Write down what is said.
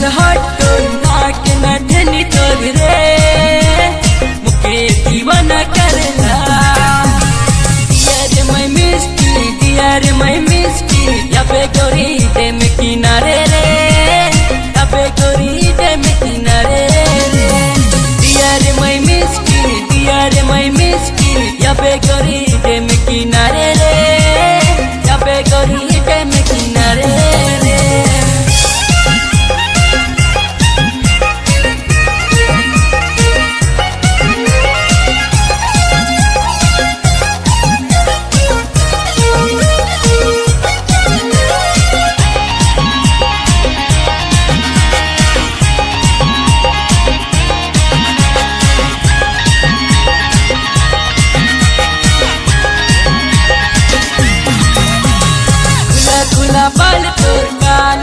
गाल हटोर नाक नथनी तोर रे मुके दीवाना करला डियर मैं मिस्टी या पे गोरी डेम किनारे रे या पे गोरी डेम किनारे रे डियर मैं मिस्टी या पे गोरी डेम किनारे रे या पे गोरी डेम किनारे रे बाल तोर काल